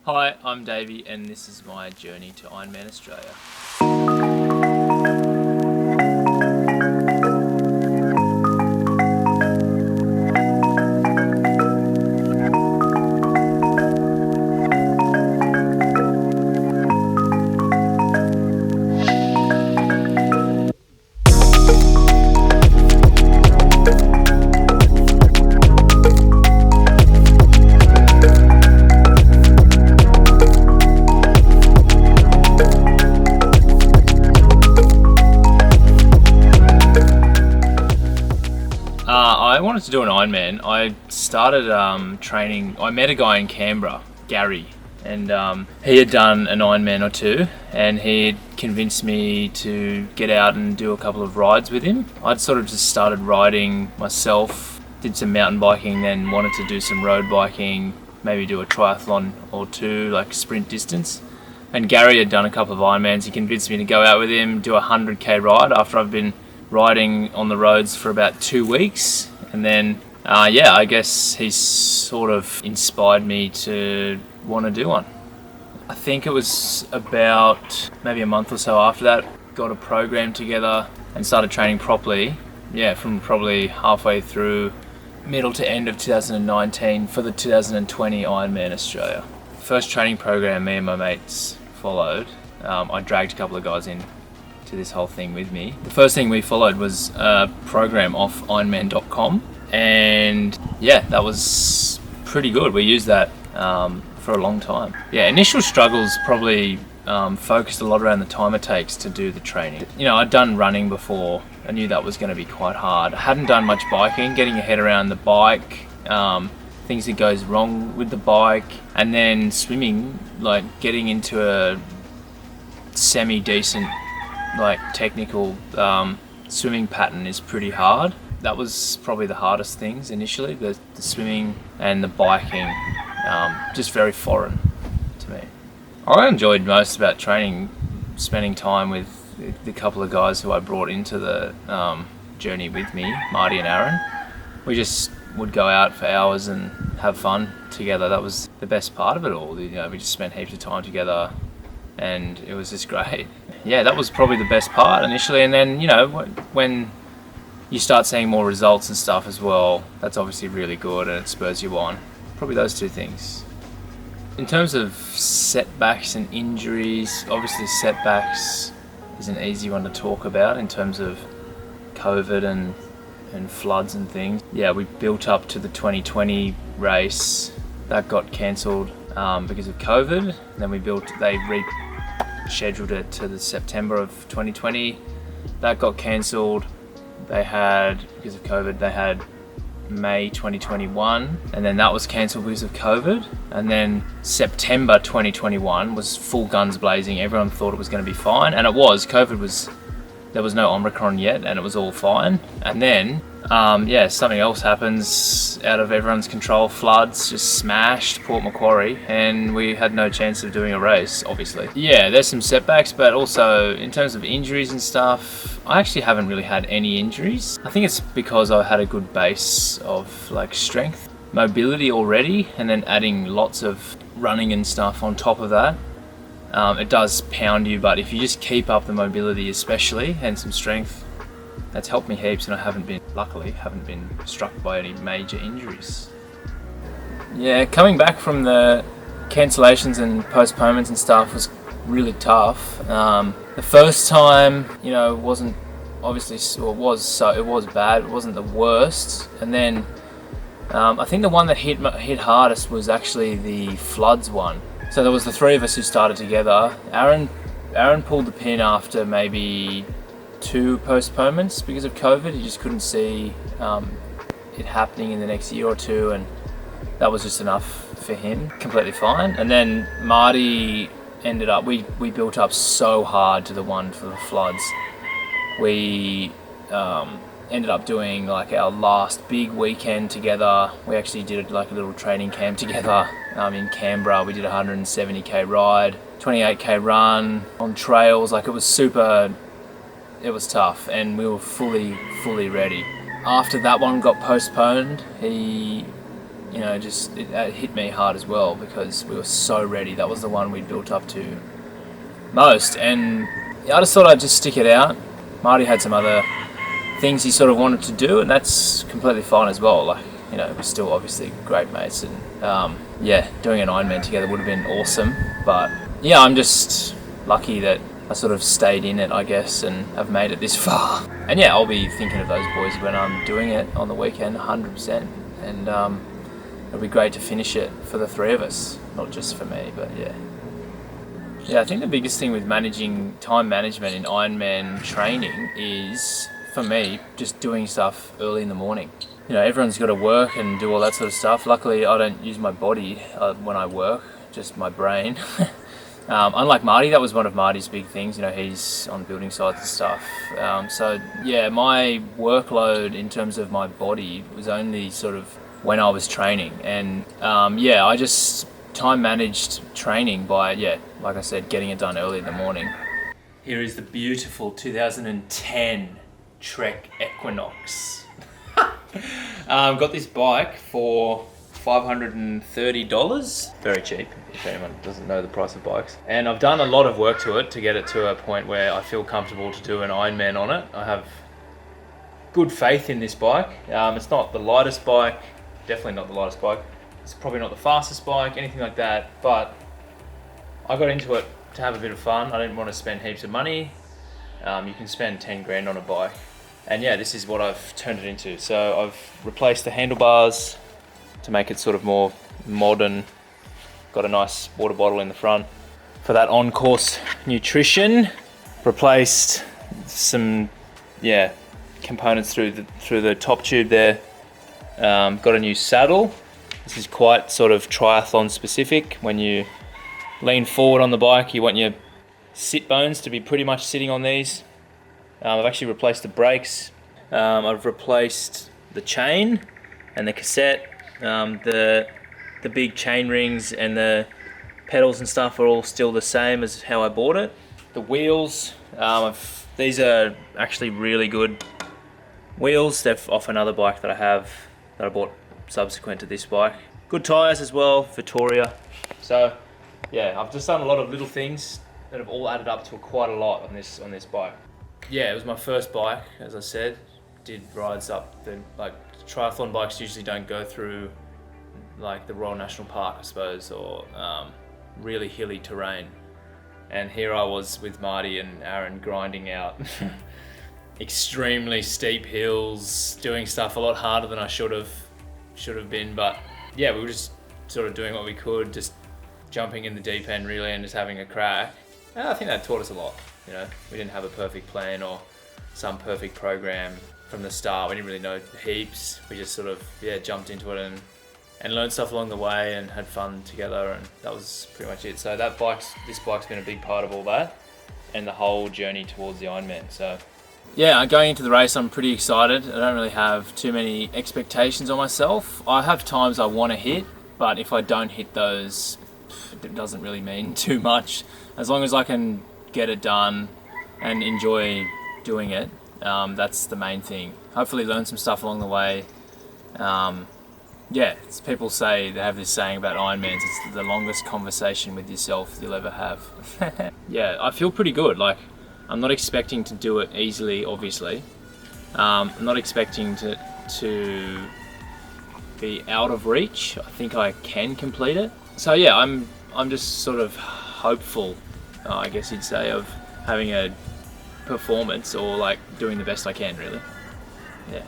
Hi, I'm Davey and this is my journey to Ironman Australia. I wanted to do an Ironman. I started training. I met a guy in Canberra, Gary, and he had done an Ironman or two, and he had convinced me to get out and do a couple of rides with him. I'd sort of just started riding myself, did some mountain biking, then wanted to do some road biking, maybe do a triathlon or two, like sprint distance. And Gary had done a couple of Ironmans. He convinced me to go out with him, do a 100k ride after I've been riding on the roads for about 2 weeks. And then, I guess he sort of inspired me to want to do one. I think it was about maybe a month or so after that, got a program together and started training properly. Yeah, from probably halfway through middle to end of 2019 for the 2020 Ironman Australia. First training program me and my mates followed. I dragged a couple of guys in to this whole thing with me. The first thing we followed was a program off Ironman.com, and that was pretty good. We used that for a long time. Initial struggles probably focused a lot around the time it takes to do the training. I'd done running before. I knew that was going to be quite hard. I hadn't done much biking, getting your head around the bike, things that goes wrong with the bike, and then swimming, like getting into a semi-decent technical swimming pattern is pretty hard. That was probably the hardest things initially, the swimming and the biking, just very foreign to me. I enjoyed most about training, spending time with the couple of guys who I brought into the journey with me, Marty and Aaron. We just would go out for hours and have fun together. That was the best part of it all. We just spent heaps of time together and it was just great. That was probably the best part initially, and then when you start seeing more results and stuff as well, that's obviously really good and it spurs you on. Probably those two things. In terms of setbacks and injuries, obviously setbacks is an easy one to talk about in terms of COVID and floods and things. We built up to the 2020 race. That got cancelled because of COVID. Then they rescheduled it to the September of 2020. That got cancelled. Because of COVID, they had May 2021, and then that was cancelled because of COVID. And then September 2021 was full guns blazing. Everyone thought it was going to be fine, and it was. There was no Omicron yet, and it was all fine. And then, something else happens out of everyone's control. Floods just smashed Port Macquarie, and we had no chance of doing a race, obviously. There's some setbacks, but also in terms of injuries and stuff, I actually haven't really had any injuries. I think it's because I had a good base of strength, mobility already, and then adding lots of running and stuff on top of that. It does pound you, but if you just keep up the mobility especially and some strength, that's helped me heaps, and I luckily haven't been struck by any major injuries. Coming back from the cancellations and postponements and stuff was really tough. The first time, wasn't obviously, or it was bad. It wasn't the worst, and then I think the one that hit hardest was actually the floods one. So there was the three of us who started together. Aaron pulled the pin after maybe 2 postponements because of COVID. He just couldn't see it happening in the next year or two, and that was just enough for him. Completely fine. And then Marty ended up, we built up so hard to the one for the floods. We ended up doing our last big weekend together. We actually did a little training camp together in Canberra. We did a 170k ride, 28k run on trails. It was tough, and we were fully ready. After that one got postponed, he it hit me hard as well, because we were so ready. That was the one we built up to most, and I just thought I'd just stick it out. Marty had some other things he sort of wanted to do, and that's completely fine as well. Like, we're still obviously great mates, and doing an Ironman together would have been awesome. But yeah, I'm just lucky that I sort of stayed in it, I guess, and have made it this far. And yeah, I'll be thinking of those boys when I'm doing it on the weekend, 100%. And it'll be great to finish it for the three of us, not just for me, but yeah. Yeah, I think the biggest thing with managing time management in Ironman training is, for me, just doing stuff early in the morning. Everyone's got to work and do all that sort of stuff. Luckily, I don't use my body when I work, just my brain. Unlike Marty, that was one of Marty's big things. He's on building sites and stuff. So yeah, my workload in terms of my body was only sort of when I was training. And I just time managed training by, like I said, getting it done early in the morning. Here is the beautiful 2010 Trek Equinox. Got this bike for $530, very cheap if anyone doesn't know the price of bikes. And I've done a lot of work to it to get it to a point where I feel comfortable to do an Ironman on it. I have good faith in this bike. It's not the lightest bike, definitely not the lightest bike. It's probably not the fastest bike, anything like that, but I got into it to have a bit of fun. I didn't want to spend heaps of money. You can spend 10 grand on a bike. And yeah, this is what I've turned it into. So I've replaced the handlebars to make it sort of more modern. Got a nice water bottle in the front for that on-course nutrition. Replaced some components through the top tube there. Got a new saddle. This is quite sort of triathlon specific. When you lean forward on the bike, you want your sit bones to be pretty much sitting on these. I've actually replaced the brakes. I've replaced the chain and the cassette. The big chain rings and the pedals and stuff are all still the same as how I bought it. The wheels, these are actually really good wheels. They're off another bike that I have that I bought subsequent to this bike. Good tyres as well, Vittoria. So yeah, I've just done a lot of little things that have all added up to quite a lot on this bike. Yeah, it was my first bike, as I said. Did rides up triathlon bikes usually don't go through like the Royal National Park, I suppose, or really hilly terrain. And here I was with Marty and Aaron grinding out extremely steep hills, doing stuff a lot harder than I should have been. But yeah, we were just sort of doing what we could, just jumping in the deep end really and just having a crack. And I think that taught us a lot. We didn't have a perfect plan or some perfect program from the start. We didn't really know heaps. We just sort of jumped into it and learned stuff along the way and had fun together, and that was pretty much it. So this bike's been a big part of all that and the whole journey towards the Ironman. So yeah, going into the race, I'm pretty excited. I don't really have too many expectations on myself. I have times I want to hit, but if I don't hit those, it doesn't really mean too much. As long as I can get it done and enjoy doing it, that's the main thing. Hopefully learn some stuff along the way. People say, they have this saying about Ironmans, it's the longest conversation with yourself you'll ever have. Yeah, I feel pretty good. Like, I'm not expecting to do it easily, obviously. I'm not expecting to be out of reach. I think I can complete it. So yeah, I'm just sort of hopeful, I guess you'd say, of having a performance or like doing the best I can, really. Yeah.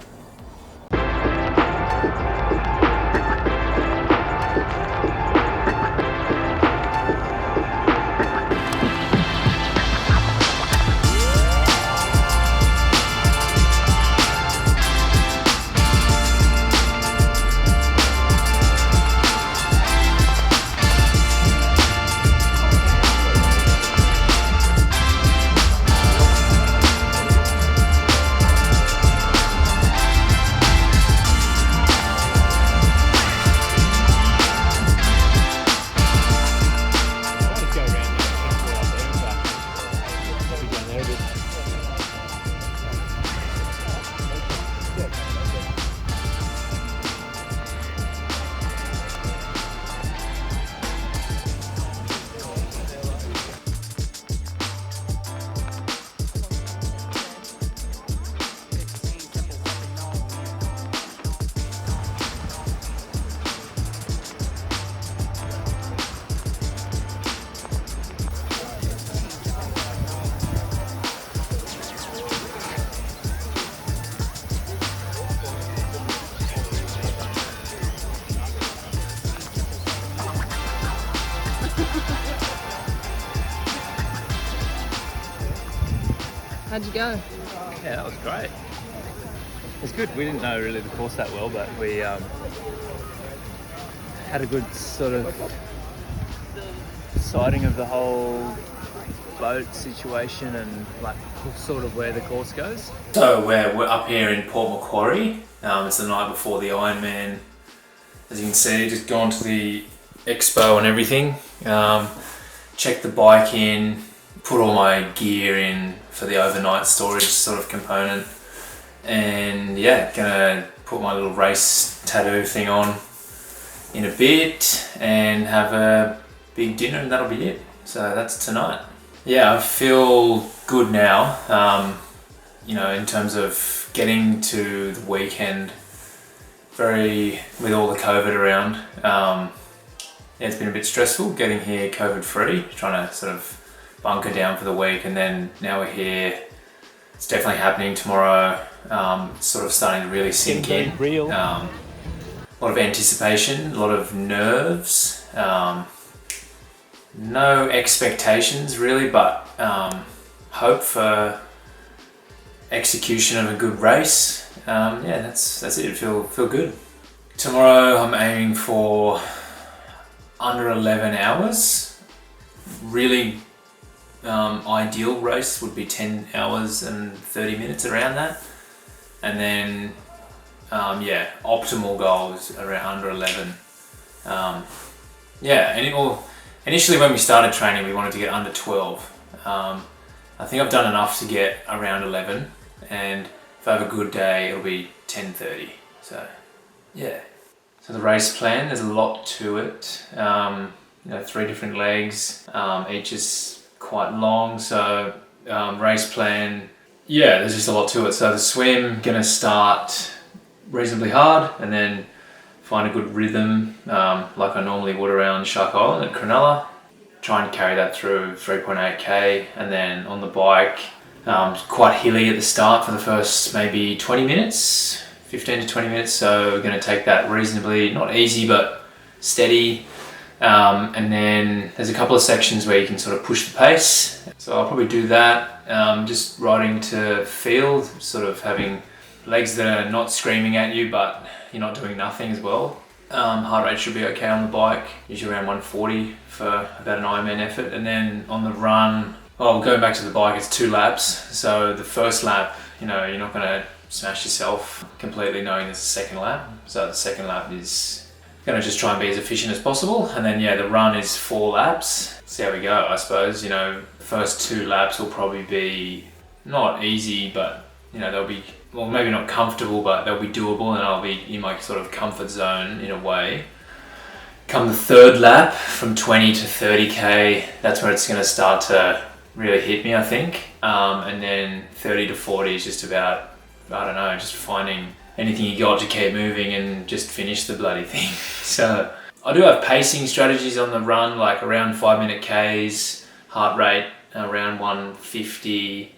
How'd you go? Yeah, that was great. It's good. We didn't know really the course that well, but we had a good sort of sighting of the whole boat situation and like sort of where the course goes. So we're up here in Port Macquarie. It's the night before the Ironman. As you can see, just gone to the expo and everything. Checked the bike in, put all my gear in for the overnight storage sort of component. And yeah, gonna put my little race tattoo thing on in a bit and have a big dinner, and that'll be it. So that's tonight. Yeah, I feel good now, you know, in terms of getting to the weekend with all the COVID around. Yeah, it's been a bit stressful getting here COVID free, trying to sort of bunker down for the week, and then now we're here. It's definitely happening tomorrow. Sort of starting to really sink in. Real. A lot of anticipation, a lot of nerves. No expectations really, but hope for execution of a good race. Yeah, that's it. Feel good. Tomorrow I'm aiming for under 11 hours. Really ideal race would be 10 hours and 30 minutes, around that. And then yeah, optimal goals around under 11. Yeah, and initially when we started training we wanted to get under 12. I think I've done enough to get around 11, and if I have a good day it'll be 10:30. So yeah. So the race plan, there's a lot to it. You know, 3 different legs, each is quite long. So race plan, yeah, there's just a lot to it. So the swim, gonna start reasonably hard and then find a good rhythm, like I normally would around Shark Island at Cronulla. Try and carry that through 3.8k, and then on the bike, quite hilly at the start for the first maybe 20 minutes, 15 to 20 minutes. So we're gonna take that reasonably, not easy, but steady. And then there's a couple of sections where you can sort of push the pace. So I'll probably do that, just riding to feel, sort of having legs that are not screaming at you, but you're not doing nothing as well. Heart rate should be okay on the bike, usually around 140 for about an Ironman effort. And then on the run, well, going back to the bike, it's 2 laps. So the first lap, you know, you're not gonna smash yourself completely knowing there's a second lap. So the second lap is gonna just try and be as efficient as possible. And then yeah, the run is 4 laps. See how we go, I suppose. You know, the first 2 laps will probably be not easy, but you know, they'll be, well, maybe not comfortable, but they'll be doable, and I'll be in my sort of comfort zone in a way. Come the 3rd lap, from 20 to 30k, that's where it's gonna start to really hit me, I think. And then 30 to 40 is just about, I don't know, just finding anything you got to keep moving and just finish the bloody thing. So I do have pacing strategies on the run, like around 5-minute Ks, heart rate around 150.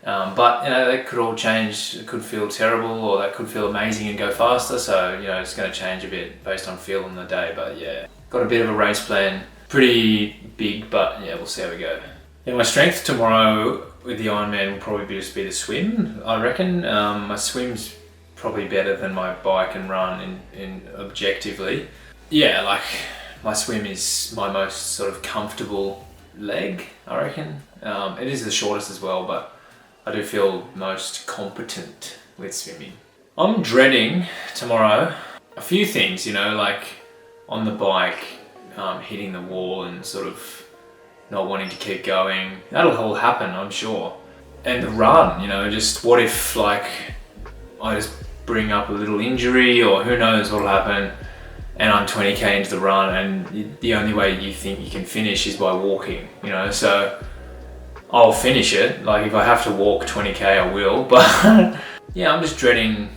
But you know, that could all change. It could feel terrible, or that could feel amazing and go faster. So you know, it's going to change a bit based on feel on the day. But yeah, got a bit of a race plan, pretty big, but yeah, we'll see how we go. Yeah, my strength tomorrow with the Ironman will probably just be the swim, I reckon. My swim's probably better than my bike and run in objectively. Yeah, like my swim is my most sort of comfortable leg, I reckon. It is the shortest as well, but I do feel most competent with swimming. I'm dreading tomorrow a few things, you know, like on the bike, hitting the wall and sort of not wanting to keep going. That'll all happen, I'm sure. And the run, you know, just what if like I just bring up a little injury, or who knows what'll happen, and I'm 20k into the run and the only way you think you can finish is by walking, you know. So I'll finish it. Like if I have to walk 20k, I will. But yeah, I'm just dreading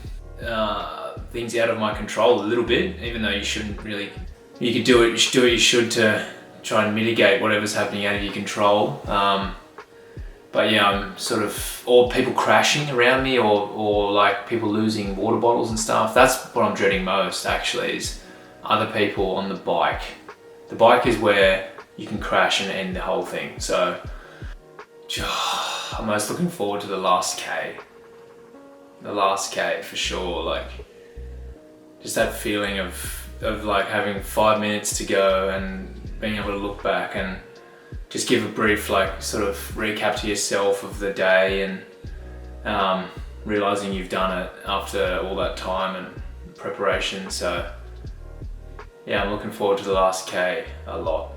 things out of my control a little bit, even though you shouldn't really. You could do it. You should do what you should to try and mitigate whatever's happening out of your control. But yeah, I'm sort of, or people crashing around me, or like people losing water bottles and stuff. That's what I'm dreading most, actually, is other people on the bike. The bike is where you can crash and end the whole thing. So I'm most looking forward to the last K. The last K for sure. Like just that feeling of like having 5 minutes to go and being able to look back and just give a brief like sort of recap to yourself of the day, and realizing you've done it after all that time and preparation. So yeah, I'm looking forward to the last K a lot.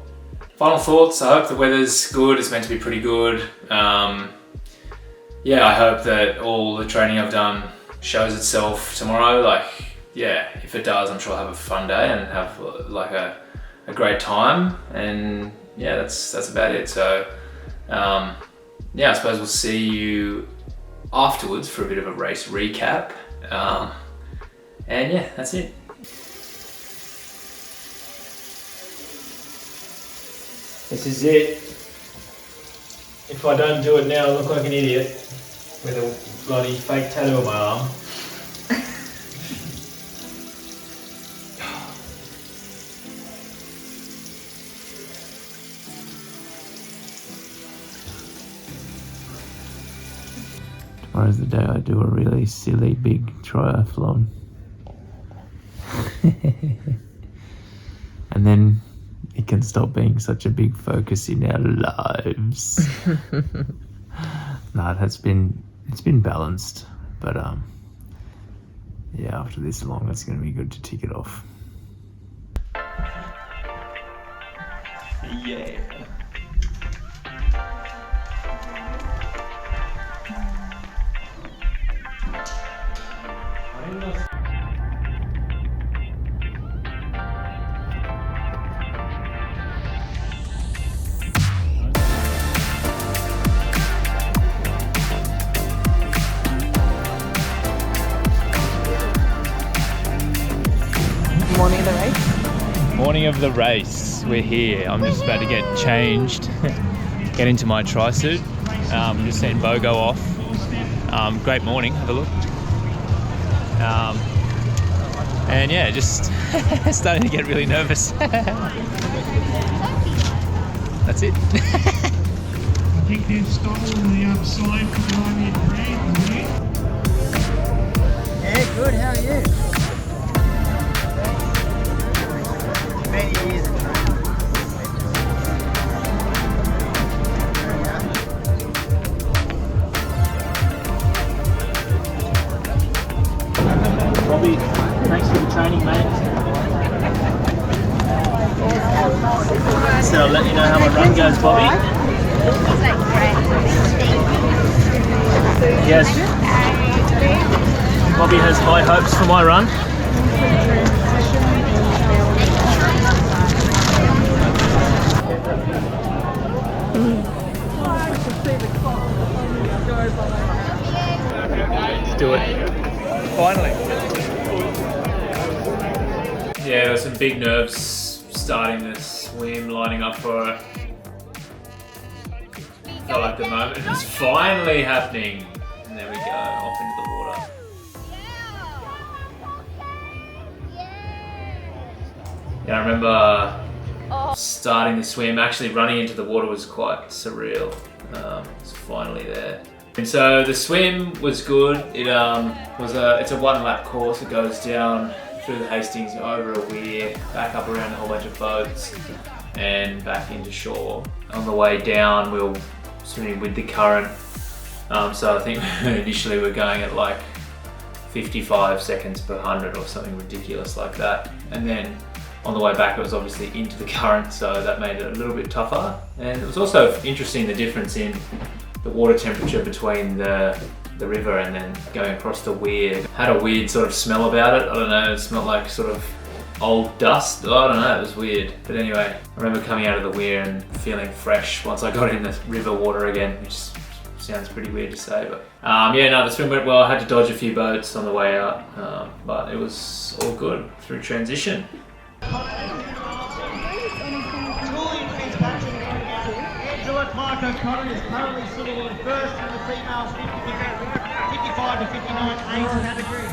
Final thoughts, I hope the weather's good. It's meant to be pretty good. Yeah, I hope that all the training I've done shows itself tomorrow. Like, yeah, if it does, I'm sure I'll have a fun day and have like a great time. And yeah, that's about it. So yeah, I suppose we'll see you afterwards for a bit of a race recap. And yeah, that's it. This is it. If I don't do it now, I look like an idiot with a bloody fake tattoo on my arm. Tomorrow's the day I do a really silly big triathlon. And then it can stop being such a big focus in our lives. No, it's been balanced, but yeah, after this long, it's going to be good to tick it off. Yeah. Morning of the race? Morning of the race, we're here. I'm just about to get changed, get into my tri-suit. Just seen Bogo off. Great morning, have a look. And yeah, just starting to get really nervous. That's it. I think they've stolen the sign for the Ironman brand. Yeah, good, how are you? Many years of training. Bobby, thanks for the training, mate. So I'll let you know how my run goes, Bobby. Yes. Bobby has high hopes for my run. Let's do it. Finally. Yeah, there were some big nerves starting the swim, lining up for it. Felt like the moment was finally happening. And there we go, off into the water. Yeah, I remember starting the swim, actually running into the water was quite surreal. It's finally there. And so the swim was good. It's a 1 lap course. It goes down through the Hastings, over a weir, back up around a whole bunch of boats, and back into shore. On the way down, we were swimming with the current. So I think initially we're going at like 55 seconds per 100 or something ridiculous like that. And then on the way back, it was obviously into the current, so that made it a little bit tougher. And it was also interesting, the difference in the water temperature between the river and then going across the weir. It had a weird sort of smell about it. I don't know, it smelled like sort of old dust. I don't know, it was weird. But anyway, I remember coming out of the weir and feeling fresh once I got in the river water again, which sounds pretty weird to say, but yeah, no, the swim went well. I had to dodge a few boats on the way out, but it was all good through transition. Mark O'Connor is currently sitting in first in the females 55 to 59 age category.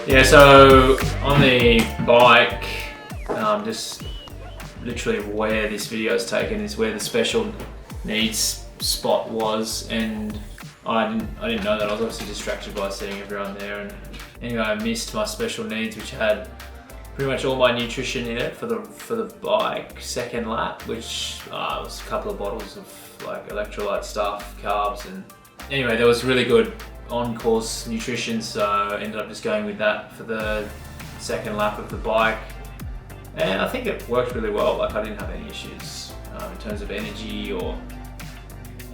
Yeah, so on the bike, just literally where this video is taken is where the special needs spot was, and I didn't know that. I was obviously distracted by seeing everyone there, and anyway, I missed my special needs, which had pretty much all my nutrition in it for the bike second lap, which was a couple of bottles of like electrolyte stuff, carbs, and anyway, there was really good on-course nutrition, so I ended up just going with that for the second lap of the bike, and I think it worked really well. Like, I didn't have any issues in terms of energy or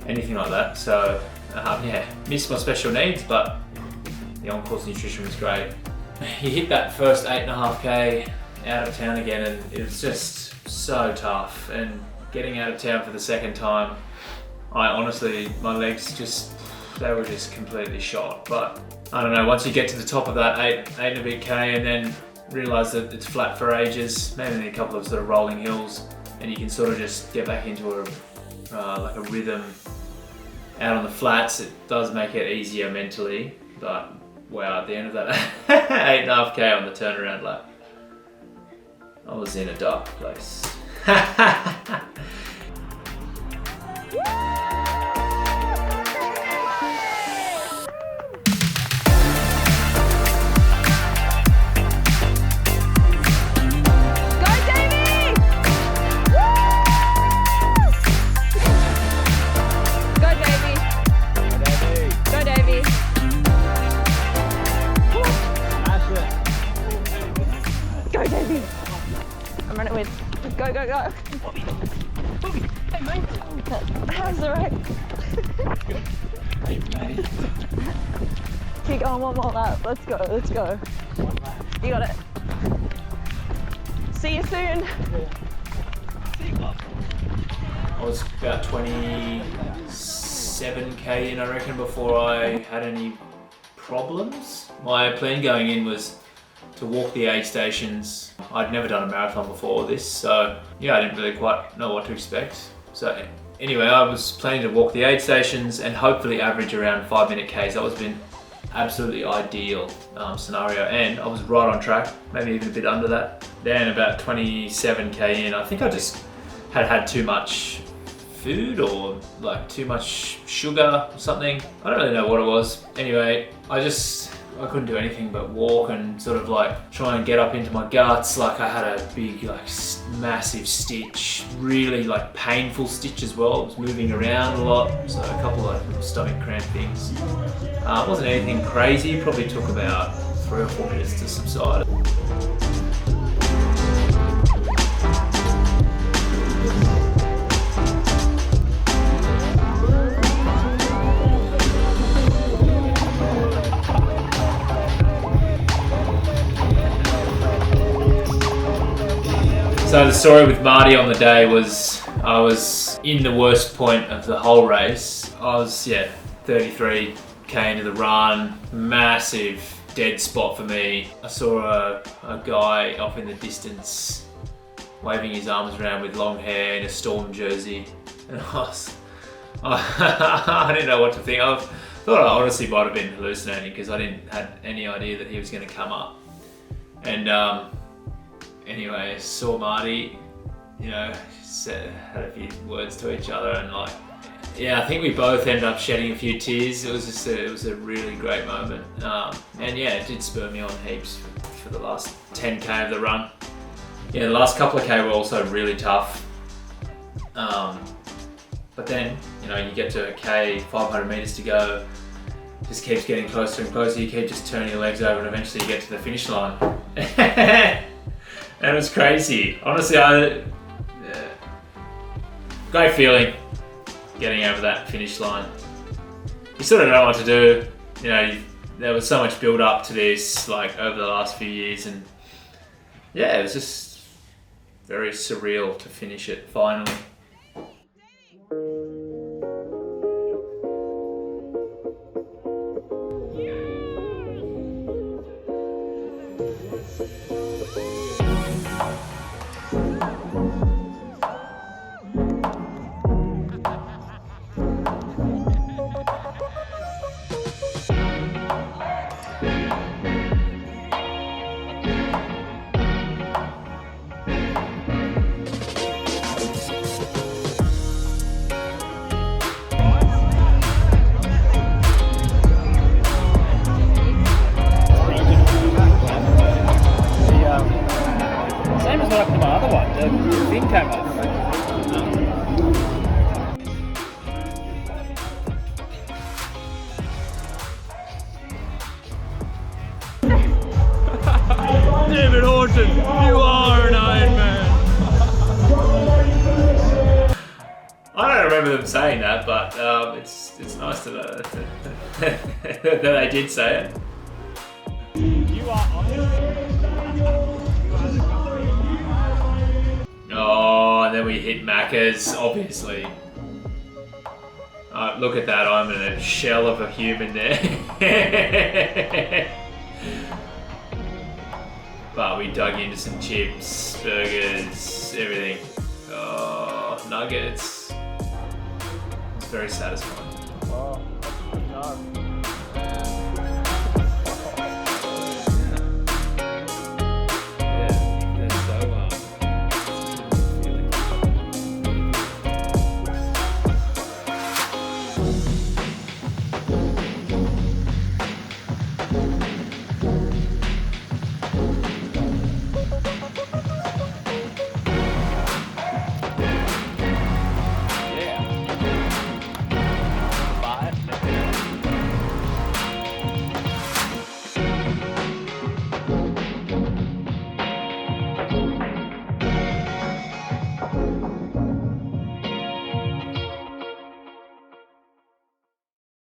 anything like that. So yeah, missed my special needs, but the on-course nutrition was great. You hit that first 8.5k out of town again, and it was just so tough, and getting out of town for the second time, I honestly, my legs just, they were just completely shot. But I don't know, once you get to the top of that 8 and a bit K and then realise that it's flat for ages, maybe a couple of sort of rolling hills, and you can sort of just get back into like a rhythm out on the flats, it does make it easier mentally. But wow, at the end of that 8.5k on the turnaround lap, I was in a dark place. I'm running with. Go, go, go. Bobby. Hey, mate. That's alright. Keep going, one more lap. Let's go, let's go. You got it. See you soon. I was about 27k in, I reckon, before I had any problems. My plan going in was to walk the aid stations. I'd never done a marathon before this, so yeah, I didn't really quite know what to expect. So anyway, I was planning to walk the aid stations and hopefully average around 5-minute Ks. That was been absolutely ideal scenario, and I was right on track, maybe even a bit under that. Then about 27k in, I think I just had too much food or like too much sugar or something. I don't really know what it was. Anyway, I couldn't do anything but walk and sort of like try and get up into my guts. Like, I had a big, like massive stitch, really like painful stitch as well. It was moving around a lot, so a couple of stomach cramp things. It wasn't anything crazy, probably took about 3 or 4 minutes to subside. So the story with Marty on the day was, I was in the worst point of the whole race. I was, 33k into the run, massive dead spot for me. I saw a guy off in the distance waving his arms around with long hair in a Storm jersey, and I didn't know what to think. I thought I honestly might have been hallucinating because I didn't have any idea that he was going to come up. And anyway, saw Marty, had a few words to each other, and I think we both ended up shedding a few tears. It was a really great moment, and yeah, it did spur me on heaps for the last 10k of the run. Yeah, the last couple of k were also really tough, but then you get to a k, 500 meters to go, just keeps getting closer and closer. You keep just turning your legs over, and eventually you get to the finish line. And it was crazy. Honestly, great feeling getting over that finish line. You sort of know what to do. There was so much build up to this, like over the last few years, and yeah, it was just very surreal to finish it finally. Austin, you are an Ironman. I don't remember them saying that, but it's nice to know that they did say it. You are Oh, and then we hit Macca's, obviously. Look at that, I'm in a shell of a human there. But we dug into some chips, burgers, everything. Oh, nuggets. It's very satisfying.